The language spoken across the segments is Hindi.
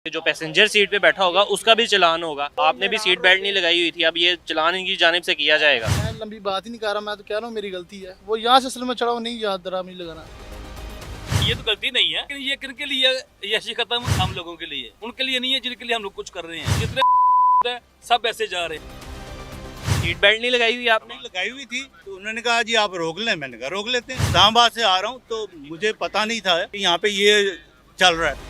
जो पैसेंजर सीट पे बैठा होगा उसका भी चलान होगा। आपने भी सीट बेल्ट नहीं लगाई हुई थी, अब ये चलान इनकी जानिब से किया जाएगा। मैं लंबी बात ही नहीं कर रहा, मैं तो कह रहा हूँ मेरी गलती है। वो यहाँ से असल में चढ़ा नहीं, याद दराम नहीं लगाना। ये तो गलती नहीं है, लेकिन ये किनके लिए यशी खत्म? हम लोगों के लिए, उनके लिए नहीं है जिनके लिए हम लोग कुछ कर रहे हैं। जितने सब ऐसे जा रहे हैं। सीट बेल्ट नहीं लगाई हुई आपने? लगाई हुई थी तो उन्होंने कहा जी आप रोक लें। मैंने कहा रोक लेते हैं। इस्लामाबाद से आ रहा हूँ तो मुझे पता नहीं था कि यहाँ पे ये चल रहा है।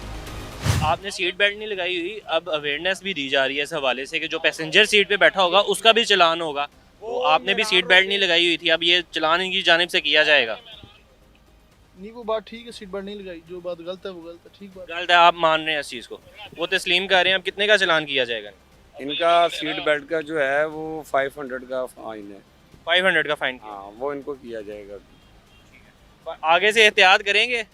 आपने सीट बेल्ट नहीं लगाई हुई, अब अवेयरनेस भी दी जा रही है इस हवाले से कि जो पैसेंजर सीट पे बैठा होगा उसका भी चलान होगा। तो आपने भी सीट बेल्ट नहीं लगाई हुई थी, अब ये चलान इनकी जानिब से किया जाएगा। नहीं, वो बात ठीक है, सीट बेल्ट नहीं लगाई। जो बात गलत है वो गलत है, ठीक बात। गलत है, आप मान रहे हैं इस चीज़ को, वो तस्लीम कर रहे हैं। अब कितने का चलान किया जाएगा? इनका सीट बेल्ट का जो है वो 500 का फाइन है। 500 का फाइन। हाँ, वो इनको किया जाएगा। आगे से एहतियात करेंगे।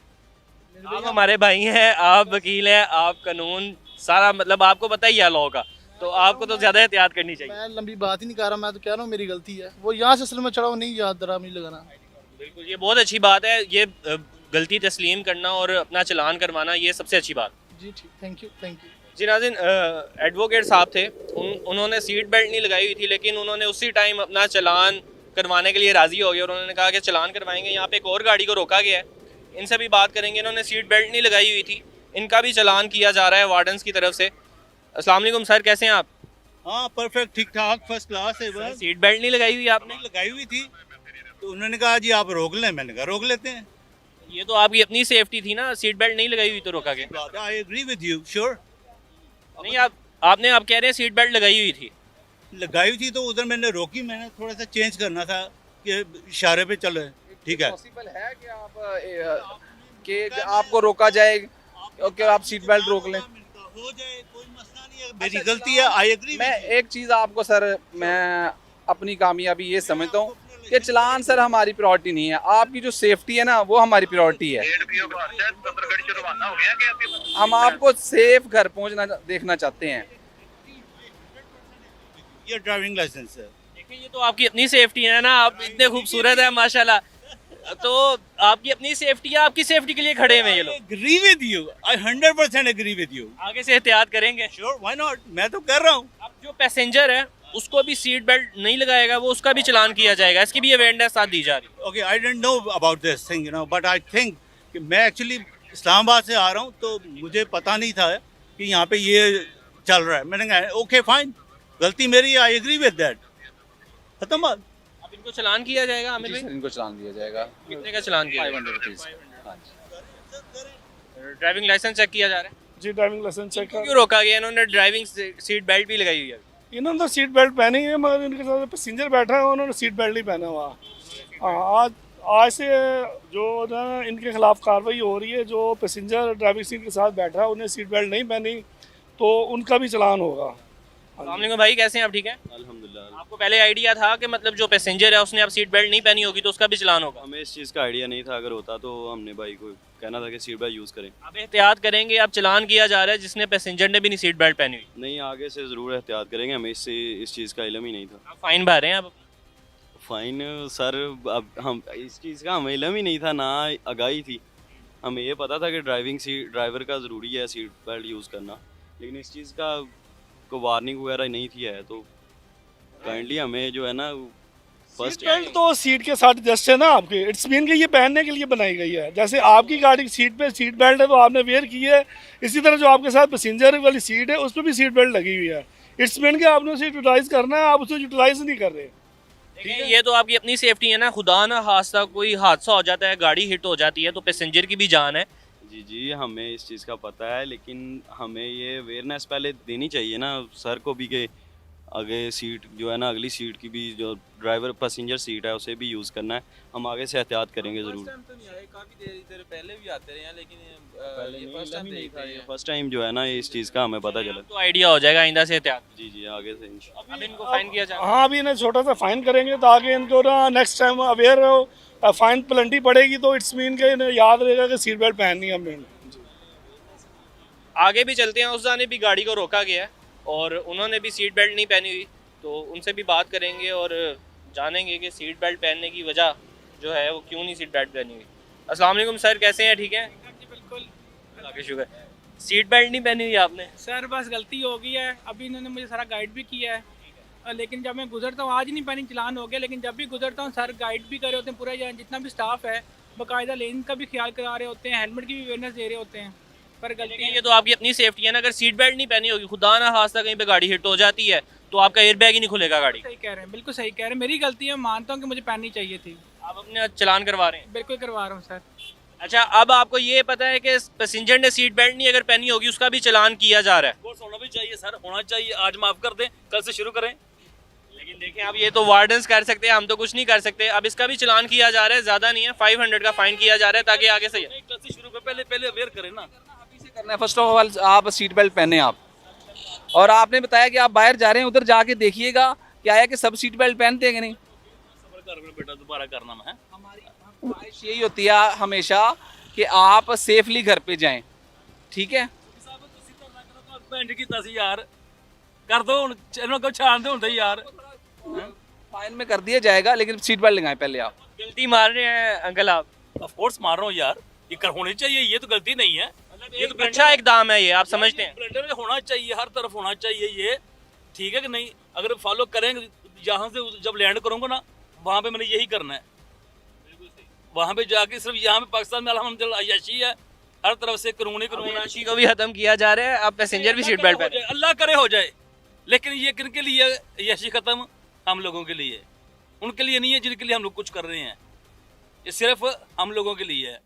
आप हमारे भाई हैं, आप वकील हैं, आप कानून सारा मतलब आपको पता ही है लॉ का, तो आपको तो ज्यादा एहतियात करनी चाहिए। मैं लंबी बात ही नहीं कर रहा, मैं तो कह रहा हूँ मेरी गलती है। वो यहाँ से असल में चढ़ा नहीं, याद दराम नहीं लगाना। बिल्कुल, ये बहुत अच्छी बात है। ये गलती तस्लीम करना और अपना चलान करवाना, ये सबसे अच्छी बात। जी ठीक, थैंक यू थैंक यू। जी नाज़रीन, एडवोकेट साहब थे, उन्होंने सीट बेल्ट नहीं लगाई हुई थी, लेकिन उन्होंने उसी टाइम अपना चलान करवाने के लिए राज़ी हो गए और उन्होंने कहा कि चलान करवाएंगे। यहाँ पे एक और गाड़ी को रोका गया है, इनसे भी बात करेंगे। इन्होंने सीट बेल्ट नहीं लगाई हुई थी, इनका भी चलान किया जा रहा है वार्डन्स की तरफ से। अस्सलाम वालेकुम सर, कैसे हैं आप? हाँ परफेक्ट, ठीक ठाक, फर्स्ट क्लास है। बस सीट बेल्ट नहीं लगाई हुई आपने? लगाई हुई थी तो उन्होंने कहा जी आप रोक लें। मैंने कहा रोक लेते हैं। ये तो आपकी अपनी सेफ्टी थी ना, सीट बेल्ट नहीं लगाई हुई तो रोका गया। I agree with you, sure. नहीं, आपने आप कह रहे हैं सीट बेल्ट लगाई हुई थी। लगाई हुई थी तो उधर मैंने रोकी। मैंने थोड़ा सा चेंज करना था कि इशारे पे चले। ठीक है, पॉसिबल है कि आपको रोका जाए कि आप सीट बेल्ट रोक लें? हो जाए, कोई मसला नहीं है, मेरी गलती है। I agree. मैं एक चीज़ आपको सर, मैं अपनी कामयाबी ये समझता हूँ कि चलान सर हमारी प्रायोरिटी नहीं है। आपकी जो सेफ्टी है ना, वो हमारी प्रायोरिटी है। हम आपको सेफ घर पहुँचना देखना चाहते हैं। ये ड्राइविंग लाइसेंस है। देखिए, ये तो आपकी अपनी सेफ्टी है ना, आप इतने खूबसूरत है माशाल्लाह, तो आपकी अपनी सेफ्टी है, आपकी सेफ्टी के लिए खड़े हुए हैं ये लोग। Agree with you, I 100% agree with you. आगे से एहतियात करेंगे। श्योर, व्हाई नॉट, मैं तो कर रहा हूँ। अब जो पैसेंजर है उसको भी सीट बेल्ट नहीं लगाएगा, वो उसका भी चलान किया जाएगा। इसकी भी अवेयरनेस साथ दी जा रही है। Okay, I don't know about this thing, you know, but I think कि मैं एक्चुअली इस्लामाबाद से आ रहा हूँ तो मुझे पता नहीं था कि यहाँ पे ये चल रहा है। मैंने कहा ओके फाइन, गलती मेरी है, आई एग्री विद दैट। खत्म बात। अब इनको चलान किया जाएगा आमिर जी भाई? सर, इनको चलान दिया जाएगा। कितने का चलान किया? 500 रुपीज़। हाँ जी। ड्राइविंग लाइसेंस चेक किया जा रहा है। जी, ड्राइविंग लाइसेंस चेक क्यों रोका गया? इन्होंने ड्राइविंग सीट बेल्ट भी लगाई हुई है। इन्होंने तो सीट बेल्ट पहनी है, मगर इनके साथ पैसेंजर बैठा है, उन्होंने सीट बेल्ट नहीं पहना हुआ। हाँ, आज से जो ना इनके खिलाफ कार्रवाई हो रही है। जो पैसेंजर ड्राइविंग सीट के साथ बैठा है, उन्हें सीट बेल्ट नहीं पहनी तो उनका भी चलान होगा। अस्सलाम वालेकुम भाई, कैसे हैं आप? ठीक है अल्हम्दुलिल्लाह। आपको पहले आइडिया था कि मतलब जो पैसेंजर है उसने अब सीट बेल्ट नहीं पहनी होगी तो उसका भी चलान होगा? हमें इस चीज़ का आइडिया नहीं था, अगर होता तो हमने भाई को कहना था कि सीट बेल्ट यूज़ करें। अब एहतियात करेंगे, अब चलान किया जा रहा है जिसने पैसेंजर ने भी नहीं सीट बेल्ट पहनी हुई। नहीं, आगे से ज़रूर एहतियात करेंगे, हमें इससे इस चीज़ का इल्म ही नहीं था। आप फाइन भर रहे हैं अब? फ़ाइन सर, अब हम इस चीज़ का हमें इल्म ही नहीं था, ना आगाही थी। हमें ये पता था कि ड्राइवर का ज़रूरी है सीट बेल्ट यूज़ करना, लेकिन इस चीज़ का कोई वार्निंग वगैरह नहीं थी है, तो काइंडली हमें जो है ना फर्स्ट सीट बेल्ट तो सीट के साथ जस्ट है ना आपके। इट्स मीन कि ये पहनने के लिए बनाई गई है। जैसे आपकी गाड़ी की सीट पे सीट बेल्ट है तो आपने वेयर की है, इसी तरह जो आपके साथ पैसेंजर वाली सीट है उस पर भी सीट बेल्ट लगी हुई है। इट्स मीन कि आपने उसे यूटिलाइज करना है, आप उसे यूटिलाइज नहीं कर रहे। देखिए, ये तो आपकी अपनी सेफ्टी है ना, खुदा ना हादसा कोई हादसा हो जाता है, गाड़ी हिट हो जाती है तो पैसेंजर की भी जान है। जी, हमें इस चीज़ का पता है, लेकिन हमें ये अवेयरनेस पहले देनी चाहिए ना सर को भी, कि आगे सीट जो है ना, अगली सीट की भी जो ड्राइवर पैसेंजर सीट है उसे भी यूज़ करना है। हम आगे से एहतियात करेंगे ज़रूर। काफ़ी देर पहले भी आते रहे हैं, लेकिन फर्स्ट टाइम जो है ना इस चीज़ का हमें पता चला। तो आइडिया हो जाएगा आइंदा से एहतियात। जी, आगे से इंशाल्लाह। अब इनको फाइन किया जाएगा। हाँ, अभी इन्हें छोटा सा फाइन करेंगे तो आगे इनको ना नेक्स्ट टाइम अवेयर हो। फाइन प्लेंटी पड़ेगी तो इट्स मीन के इन्हें याद रहेगा कि सीट बेल्ट पहननी है हमने। आगे भी चलते हैं, उस जाने भी गाड़ी को रोका गया है और उन्होंने भी सीट बेल्ट नहीं पहनी हुई, तो उनसे भी बात करेंगे और जानेंगे कि सीट बेल्ट पहनने की वजह जो है वो क्यों नहीं सीट बेल्ट पहनी हुई। अस्सलाम वालेकुम सर, कैसे हैं? ठीक हैं? बिल्कुल, अल्लाह का शुक्र। सीट बेल्ट नहीं पहनी हुई आपने? सर बस गलती हो गई है, अभी इन्होंने मुझे सारा गाइड भी किया है लेकिन जब मैं गुजरता हूँ, आज नहीं पहनी चालान हो गया, लेकिन जब भी गुजरता हूँ सर गाइड भी कर रहे होते हैं, पूरा यहाँ जितना भी स्टाफ है बाकायदा लेन का भी ख्याल करा रहे होते हैं, हेलमेट की भी अवेयरनेस दे रहे होते हैं। पर गलती लेकिन ये तो आपकी अपनी सेफ्टी है ना, अगर सीट बेल्ट नहीं पहनी होगी, खुदा ना खास्ता कहीं पे गाड़ी हिट हो जाती है तो आपका एयर बैग ही नहीं खुलेगा गाड़ी। सही कह रहे हैं, बिल्कुल सही कह रहे हैं, मेरी गलती है, मानता हूँ कि मुझे पहननी चाहिए थी। आप अपने चालान करवा रहे हैं? बिल्कुल करवा रहा हूँ सर। अच्छा, अब आपको ये पता है कि पैसेंजर ने सीट बेल्ट नहीं अगर पहनी होगी उसका भी चालान किया जा रहा है? कोर्स होना भी चाहिए सर, होना चाहिए। आज माफ कर दें, कल से शुरू करें। लेकिन देखें, अब ये तो वार्डन्स कर सकते हैं, हम तो कुछ नहीं कर सकते। अब इसका भी चालान किया जा रहा है, ज़्यादा नहीं है, 500 का फाइन किया जा रहा है ताकि आगे से नहीं, कल से शुरू करें, पहले पहले अवेयर करें ना। अभी से करना है। फर्स्ट ऑफ ऑल आप सीट बेल्ट पहने आप, और आपने बताया कि आप बाहर जा रहे हैं, उधर जाके देखिएगा क्या है कि सब सीट बेल्ट पहनते हैं कि नहीं। सबर कर बेटा, दोबारा करना है। हमारी ख्वाहिश यही होती है हमेशा कि आप सेफली घर पे जाएं, ठीक है। यार कर दो, इन्होंने को छान दो हुंदे यार। फाइन में कर दिया जाएगा, लेकिन सीट बेल्ट लगाएं पहले आप। गलती मार रहे हैं अंकल आप? ऑफ कोर्स मार रहा हूँ यार, ये कर होनी चाहिए, ये तो गलती नहीं है। ये तो अच्छा इकदाम है, ये आप समझते हैं? ब्लेंडर में होना चाहिए, हर तरफ होना चाहिए ये, ठीक है कि नहीं। अगर फॉलो करेंगे, यहाँ से जब लैंड करूँगा ना, वहाँ पे मैंने यही करना है। वहाँ पे जाके सिर्फ यहाँ पे पाकिस्तान में अल्हम्दुलिल्लाह अय्याशी है, हर तरफ से कानून ही कानून है। अय्याशी को भी खत्म किया जा रहा है, अब पैसेंजर भी सीट बेल्ट पहने। अल्लाह करे हो जाए, लेकिन ये किनके लिए अय्याशी खत्म? हम लोगों के लिए, उनके लिए नहीं है जिनके लिए हम लोग कुछ कर रहे हैं। ये सिर्फ हम लोगों के लिए है।